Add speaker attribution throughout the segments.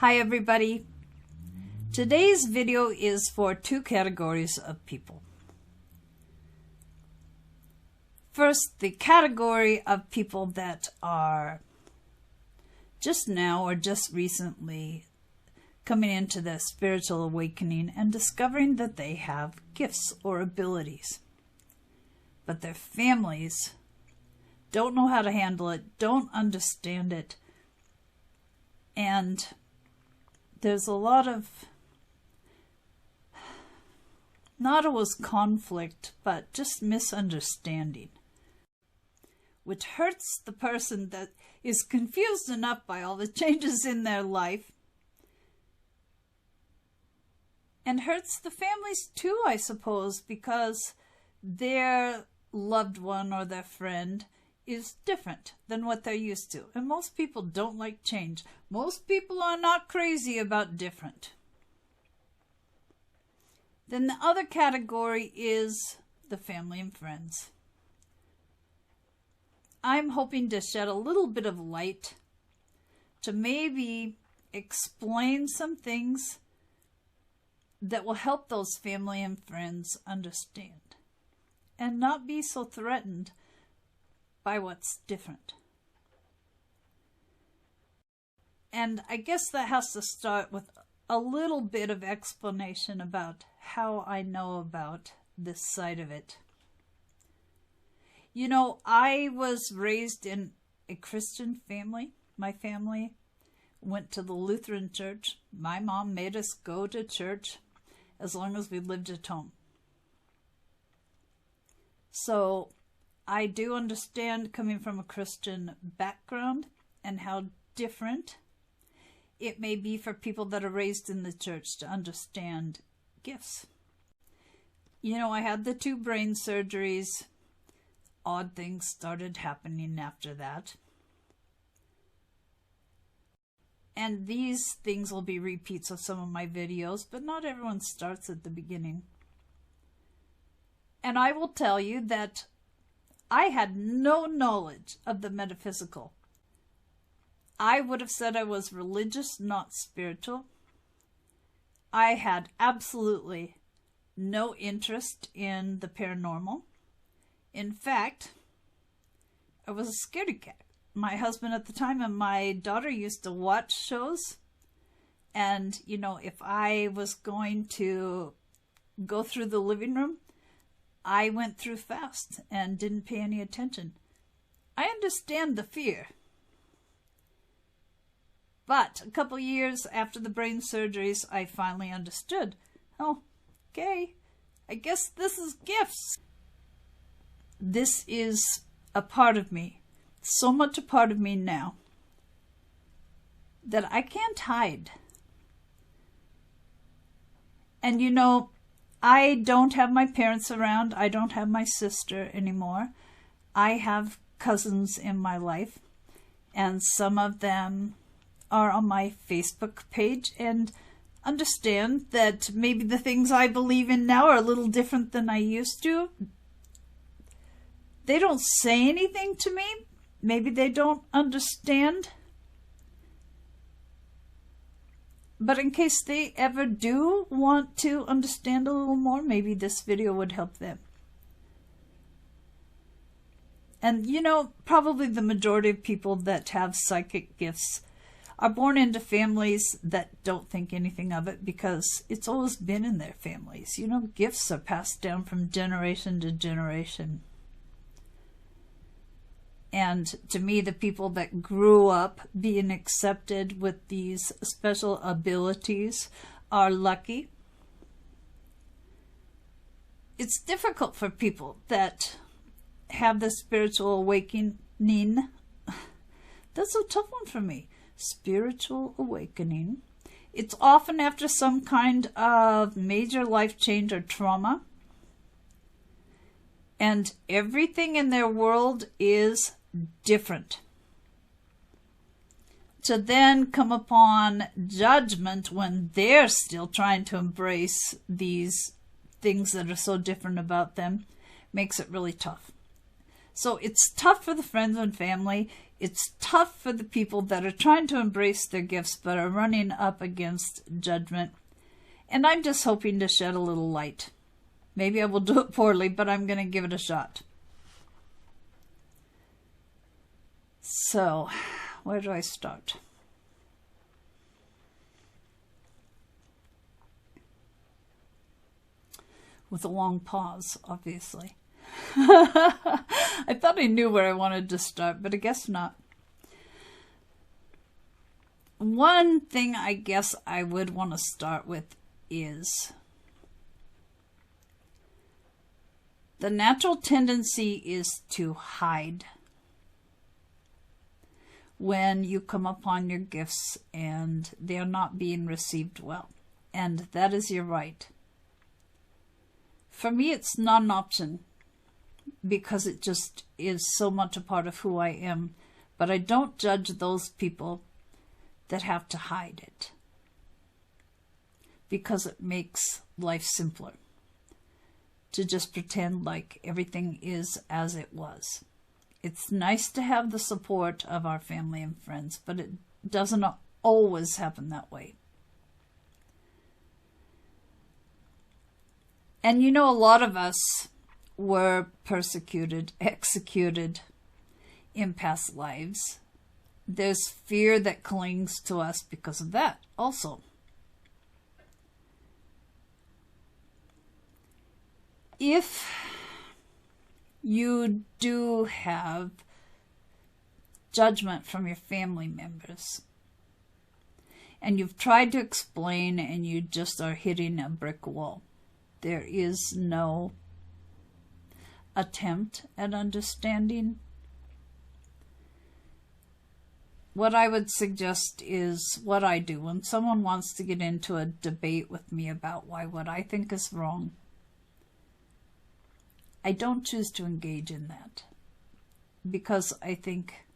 Speaker 1: Hi everybody. Today's video is for two categories of people. First, the category of people that are just now or just recently coming into their spiritual awakening and discovering that they have gifts or abilities. But their families don't know how to handle it, don't understand it, and there's a lot of, not always conflict, but just misunderstanding, which hurts the person that is confused enough by all the changes in their life, and hurts the families too, I suppose, because their loved one or their friend is different than what they're used to. And most people don't like change. Most people are not crazy about different. Then the other category is the family and friends. I'm hoping to shed a little bit of light to maybe explain some things that will help those family and friends understand and not be so threatened by what's different. And I guess that has to start with a little bit of explanation about how I know about this side of it. You know, I was raised in a Christian family. My family went to the Lutheran church. My mom made us go to church as long as we lived at home. So I do understand coming from a Christian background and how different it may be for people that are raised in the church to understand gifts. You know, I had the 2 brain surgeries. Odd things started happening after that. And these things will be repeats of some of my videos, but not everyone starts at the beginning. And I will tell you that I had no knowledge of the metaphysical. I would have said I was religious, not spiritual. I had absolutely no interest in the paranormal. In fact, I was a scaredy cat. My husband at the time and my daughter used to watch shows. And, you know, if I was going to go through the living room, I went through fast and didn't pay any attention. I understand the fear. But a couple years after the brain surgeries, I finally understood. Oh, okay, I guess this is gifts. This is a part of me, so much a part of me now, that I can't hide. And you know, I don't have my parents around. I don't have my sister anymore. I have cousins in my life, and some of them are on my Facebook page and understand that maybe the things I believe in now are a little different than I used to. They don't say anything to me. Maybe they don't understand. But in case they ever do want to understand a little more, maybe this video would help them. And you know, probably the majority of people that have psychic gifts are born into families that don't think anything of it because it's always been in their families. You know, gifts are passed down from generation to generation. And to me, the people that grew up being accepted with these special abilities are lucky. It's difficult for people that have the spiritual awakening. That's a tough one for me. Spiritual awakening. It's often after some kind of major life change or trauma. And everything in their world is different. To then come upon judgment when they're still trying to embrace these things that are so different about them makes it really tough. So it's tough for the friends and family. It's tough for the people that are trying to embrace their gifts but are running up against judgment. And I'm just hoping to shed a little light. Maybe I will do it poorly, but I'm going to give it a shot. So, where do I start? With a long pause, obviously. I thought I knew where I wanted to start, but I guess not. One thing I guess I would want to start with is the natural tendency is to hide when you come upon your gifts and they are not being received well. And that is your right. For me, it's not an option because it just is so much a part of who I am. But I don't judge those people that have to hide it because it makes life simpler to just pretend like everything is as it was. It's nice to have the support of our family and friends, but it doesn't always happen that way. And you know, a lot of us were persecuted, executed in past lives. There's fear that clings to us because of that also. If you do have judgment from your family members and you've tried to explain and you just are hitting a brick wall, there is no attempt at understanding. What I would suggest is what I do when someone wants to get into a debate with me about why what I think is wrong. I don't choose to engage in that because I think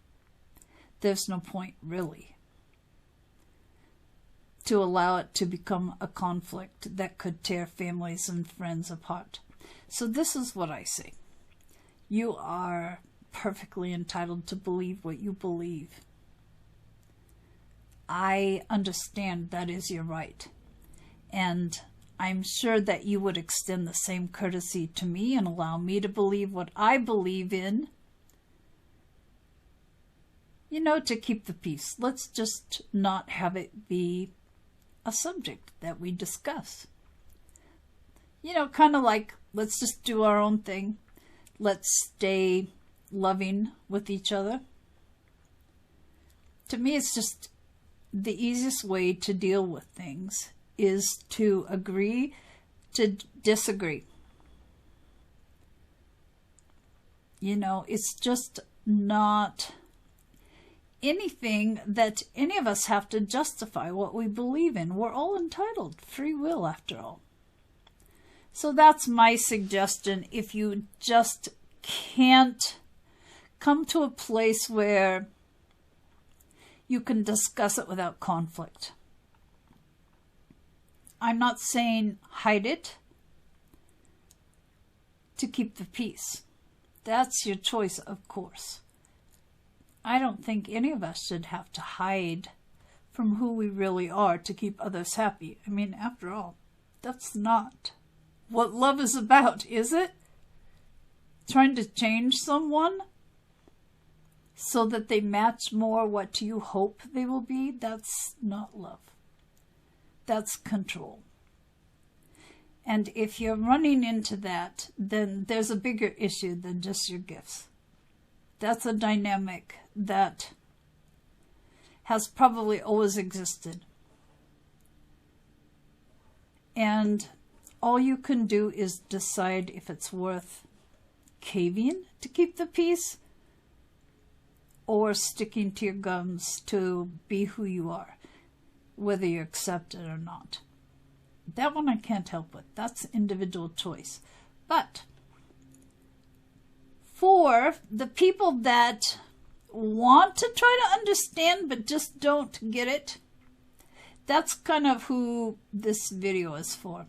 Speaker 1: there's no point really to allow it to become a conflict that could tear families and friends apart. So this is what I say. You are perfectly entitled to believe what you believe. I understand that is your right. And I'm sure that you would extend the same courtesy to me and allow me to believe what I believe in. You know, to keep the peace. Let's just not have it be a subject that we discuss. You know, kind of like, let's just do our own thing. Let's stay loving with each other. To me, it's just the easiest way to deal with things is to agree to disagree. You know, it's just not anything that any of us have to justify what we believe in. We're all entitled. Free will, after all. So that's my suggestion. If you just can't come to a place where you can discuss it without conflict. I'm not saying hide it to keep the peace. That's your choice, of course. I don't think any of us should have to hide from who we really are to keep others happy. I mean, after all, that's not what love is about, is it? Trying to change someone so that they match more what you hope they will be? That's not love. That's control. And if you're running into that, then there's a bigger issue than just your gifts. That's a dynamic that has probably always existed. And all you can do is decide if it's worth caving to keep the peace or sticking to your guns to be who you are, whether you accept it or not. That one I can't help with. That's individual choice. But for the people that want to try to understand but just don't get it, that's kind of who this video is for.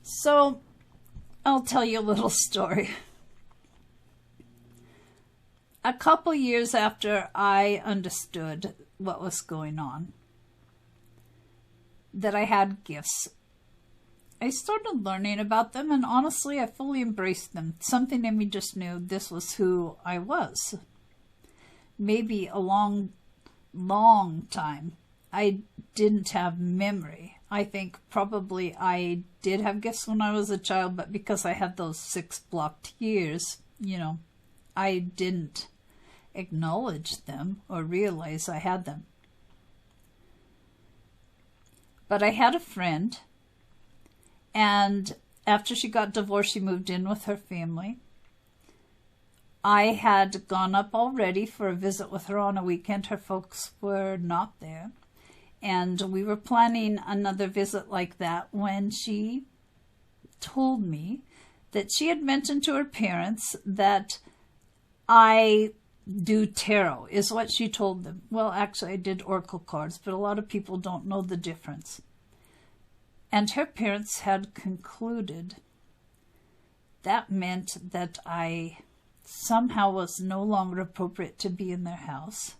Speaker 1: So I'll tell you a little story. a couple years after I understood what was going on, that I had gifts, I started learning about them, and honestly, I fully embraced them. Something in me just knew this was who I was. Maybe a long time, I didn't have memory. I think probably I did have gifts when I was a child, but because I had those 6 blocked years, I didn't acknowledge them or realize I had them. But I had a friend, and after she got divorced, she moved in with her family. I had gone up already for a visit with her on a weekend. Her folks were not there. And we were planning another visit like that when she told me that she had mentioned to her parents that I do tarot, is what she told them. Well, actually, I did oracle cards, but a lot of people don't know the difference. And her parents had concluded that meant that I somehow was no longer appropriate to be in their house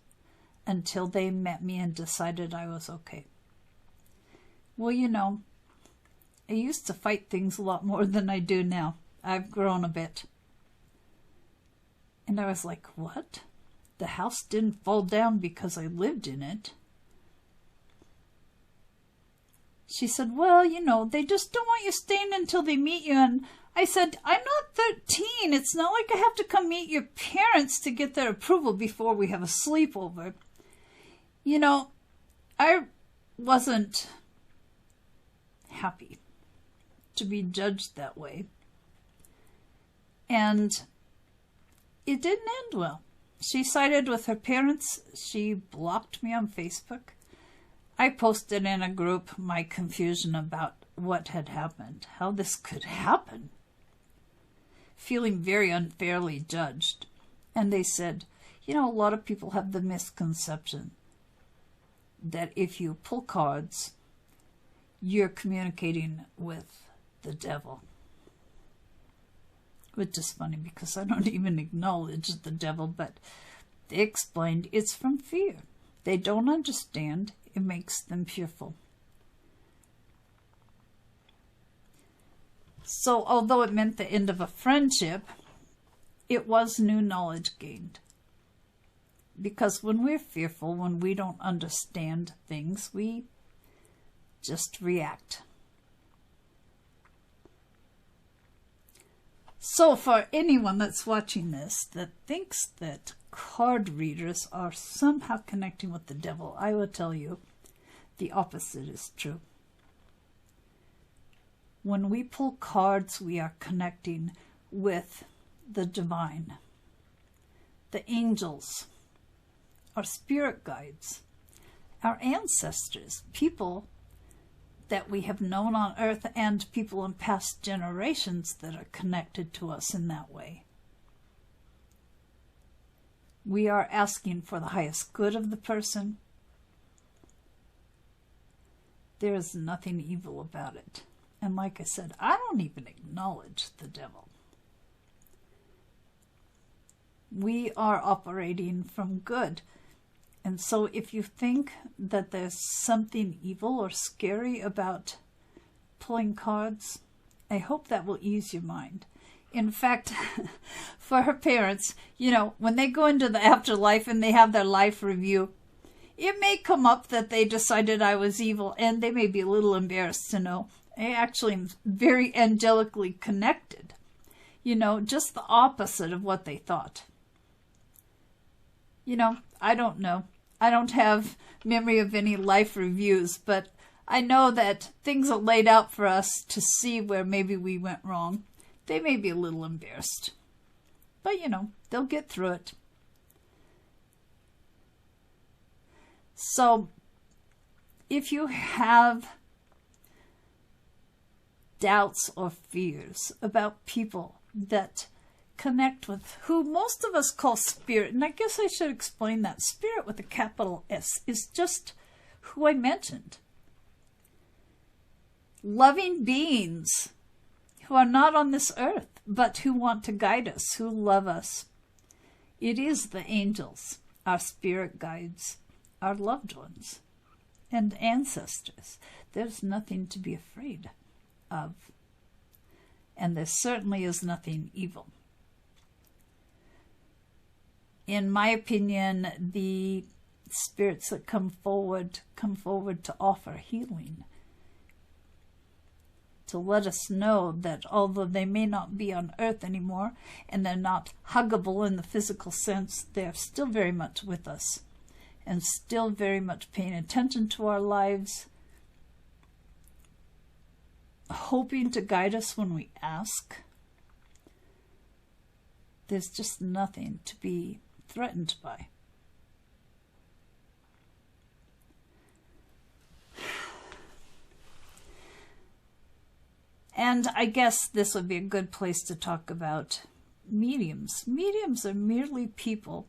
Speaker 1: until they met me and decided I was okay. Well, I used to fight things a lot more than I do now. I've grown a bit. And I was like, what? The house didn't fall down because I lived in it. She said, well, they just don't want you staying until they meet you. And I said, I'm not 13. It's not like I have to come meet your parents to get their approval before we have a sleepover. I wasn't happy to be judged that way. And it didn't end well. She sided with her parents. She blocked me on Facebook. I posted in a group my confusion about what had happened, how this could happen, feeling very unfairly judged. And they said, a lot of people have the misconception that if you pull cards, you're communicating with the devil. Which is funny because I don't even acknowledge the devil, but they explained it's from fear. They don't understand. It makes them fearful. So although it meant the end of a friendship, it was new knowledge gained. Because when we're fearful, when we don't understand things, we just react. So for anyone that's watching this that thinks that card readers are somehow connecting with the devil, I will tell you the opposite is true. When we pull cards, we are connecting with the divine, the angels, our spirit guides, our ancestors, people that we have known on earth, and people in past generations that are connected to us in that way. We are asking for the highest good of the person. There is nothing evil about it. And like I said, I don't even acknowledge the devil. We are operating from good. And so if you think that there's something evil or scary about pulling cards, I hope that will ease your mind. In fact, for her parents, when they go into the afterlife and they have their life review, it may come up that they decided I was evil, and they may be a little embarrassed to know. I actually am very angelically connected. Just the opposite of what they thought. I don't know. I don't have memory of any life reviews, but I know that things are laid out for us to see where maybe we went wrong. They may be a little embarrassed, but they'll get through it. So if you have doubts or fears about people that connect with who most of us call spirit, and I guess I should explain that. Spirit with a capital S is just who I mentioned. Loving beings who are not on this earth, but who want to guide us, who love us. It is the angels, our spirit guides, our loved ones, and ancestors. There's nothing to be afraid of. And there certainly is nothing evil. In my opinion, the spirits that come forward to offer healing, to let us know that although they may not be on earth anymore and they're not huggable in the physical sense, they're still very much with us and still very much paying attention to our lives, hoping to guide us when we ask. There's just nothing to be threatened by. And I guess this would be a good place to talk about mediums. Mediums are merely people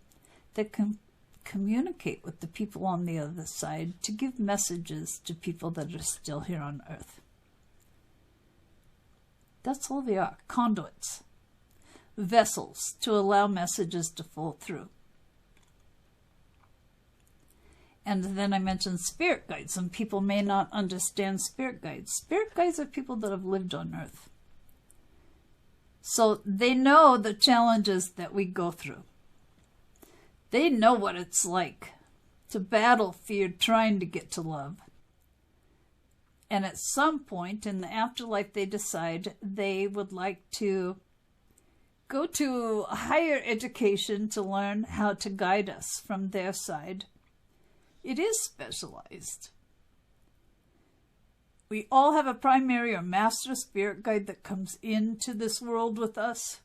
Speaker 1: that can communicate with the people on the other side to give messages to people that are still here on earth. That's all they are, conduits, vessels to allow messages to flow through. And then I mentioned spirit guides. Some people may not understand spirit guides. Spirit guides are people that have lived on earth. So they know the challenges that we go through. They know what it's like to battle fear trying to get to love. And at some point in the afterlife, they decide they would like to go to a higher education to learn how to guide us from their side. It is specialized. We all have a primary or master spirit guide that comes into this world with us.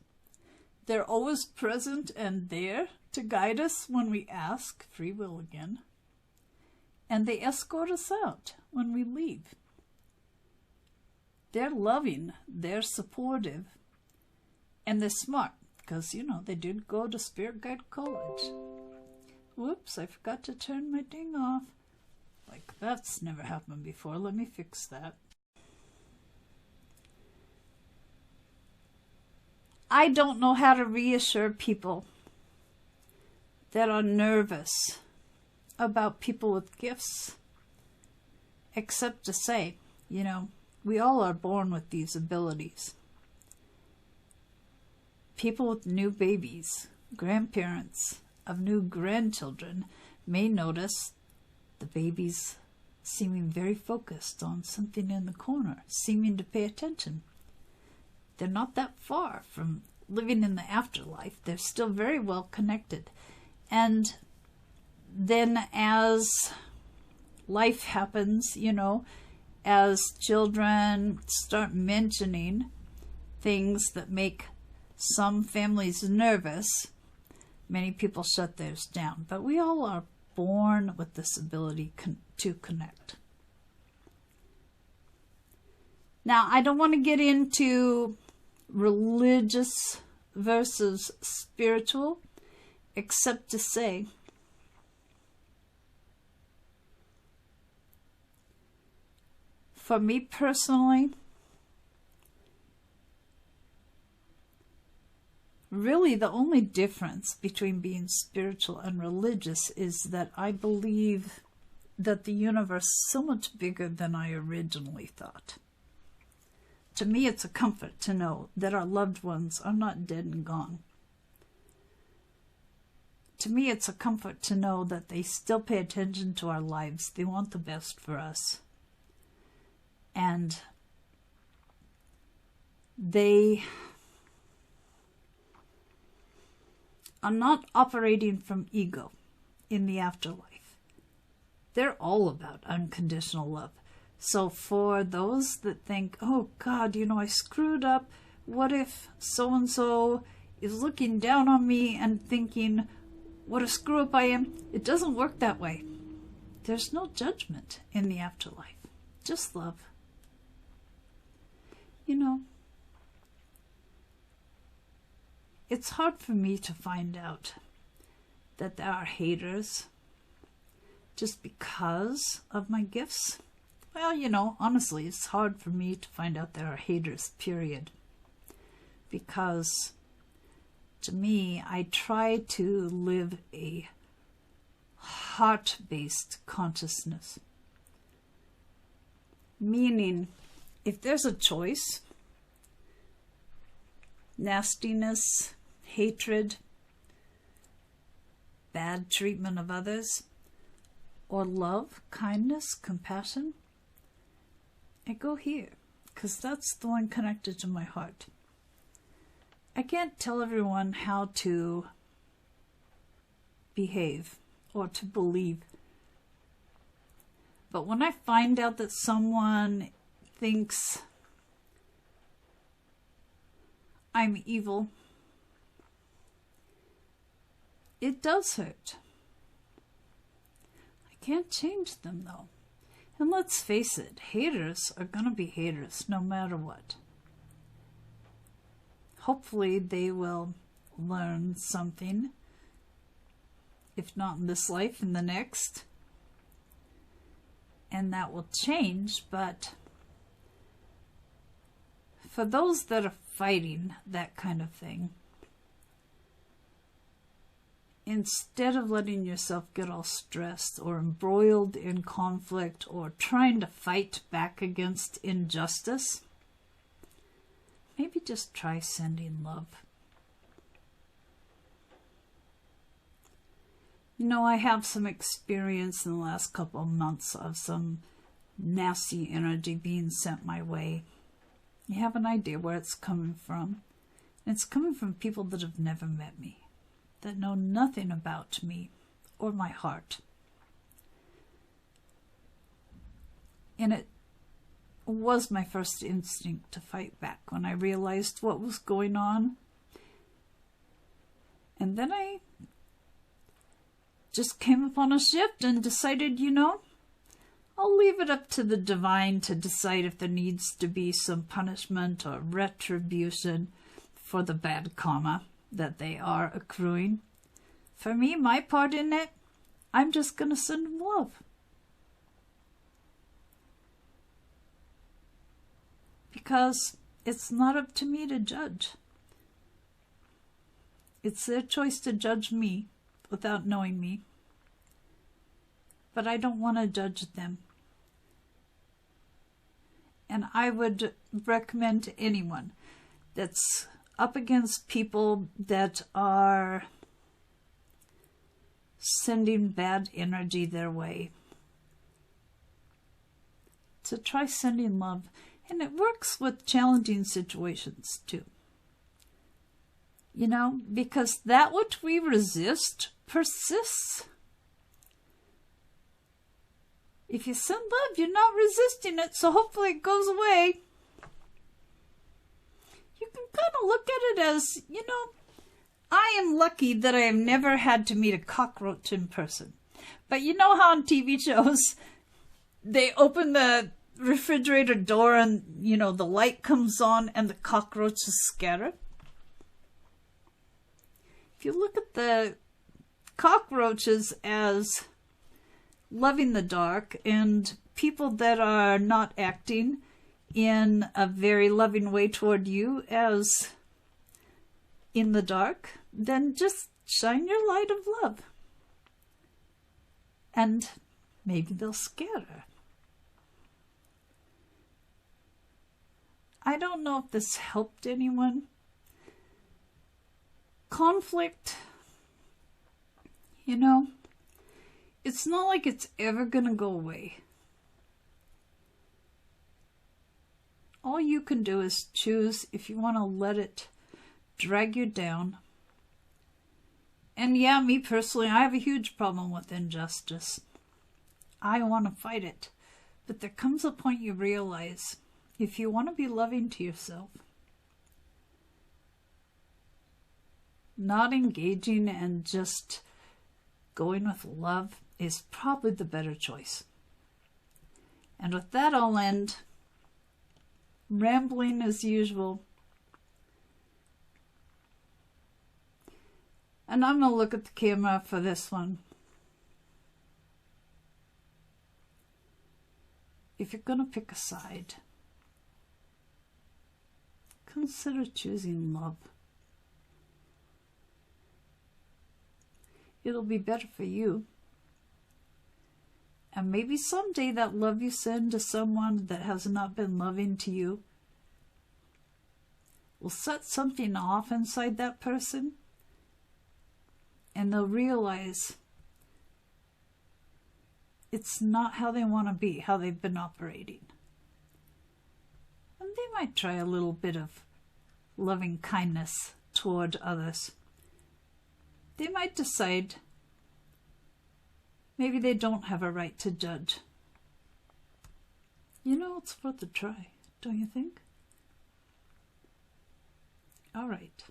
Speaker 1: They're always present and there to guide us when we ask, free will again. And they escort us out when we leave. They're loving, they're supportive, and they're smart because, you know, they did go to Spirit Guide College. Whoops, I forgot to turn my ding off. Like, that's never happened before. Let me fix that. I don't know how to reassure people that are nervous about people with gifts, except to say, you know, we all are born with these abilities. People with new babies, grandparents of new grandchildren may notice the babies seeming very focused on something in the corner, seeming to pay attention. They're not that far from living in the afterlife. They're still very well connected. And then as life happens, you know, as children start mentioning things that make some families nervous, many people shut theirs down. But we all are born with this ability to connect. Now, I don't want to get into religious versus spiritual, except to say for me personally, really the only difference between being spiritual and religious is that I believe that the universe is so much bigger than I originally thought. To me, it's a comfort to know that our loved ones are not dead and gone. To me, it's a comfort to know that they still pay attention to our lives. They want the best for us. And they are not operating from ego in the afterlife. They're all about unconditional love. So for those that think, oh God, you know, I screwed up. What if so-and-so is looking down on me and thinking, what a screw up I am? It doesn't work that way. There's no judgment in the afterlife. Just love. You know, it's hard for me to find out that there are haters just because of my gifts. Well, you know, honestly, it's hard for me to find out there are haters, period. Because To me, I try to live a heart-based consciousness. Meaning, if there's a choice, nastiness, hatred, bad treatment of others, or love, kindness, compassion, I go here, because that's the one connected to my heart. I can't tell everyone how to behave or to believe. But when I find out that someone thinks I'm evil, it does hurt. I can't change them though. And let's face it, haters are going to be haters no matter what. Hopefully they will learn something, if not in this life, in the next. And that will change, but for those that are fighting that kind of thing, instead of letting yourself get all stressed or embroiled in conflict or trying to fight back against injustice, maybe just try sending love. You know, I have some experience in the last couple of months of some nasty energy being sent my way. You have an idea where it's coming from. It's coming from people that have never met me, that know nothing about me or my heart. And it was my first instinct to fight back when I realized what was going on. And then I just came upon a shift and decided, you know, I'll leave it up to the divine to decide if there needs to be some punishment or retribution for the bad karma that they are accruing. For me, my part in it, I'm just going to send them love. Because it's not up to me to judge. It's their choice to judge me without knowing me. But I don't want to judge them. And I would recommend to anyone that's up against people that are sending bad energy their way to try sending love. And it works with challenging situations too. You know, because that which we resist persists. If you send love, you're not resisting it, so hopefully it goes away. You can kind of look at it as, you know, I am lucky that I have never had to meet a cockroach in person. But you know how on TV shows, they open the refrigerator door and, you know, the light comes on and the cockroaches scatter? If you look at the cockroaches as loving the dark and people that are not acting in a very loving way toward you as in the dark, then just shine your light of love. And maybe they'll scatter. I don't know if this helped anyone. Conflict, you know, it's not like it's ever going to go away. All you can do is choose if you want to let it drag you down. And yeah, me personally, I have a huge problem with injustice. I want to fight it. But there comes a point you realize, if you want to be loving to yourself, not engaging and just going with love is probably the better choice. And with that, I'll end. Rambling as usual. And I'm going to look at the camera for this one. If you're going to pick a side, consider choosing love. It'll be better for you. And maybe someday that love you send to someone that has not been loving to you will set something off inside that person, and they'll realize it's not how they want to be, how they've been operating. And they might try a little bit of loving kindness toward others. They might decide maybe they don't have a right to judge. You know, it's worth a try, don't you think? All right.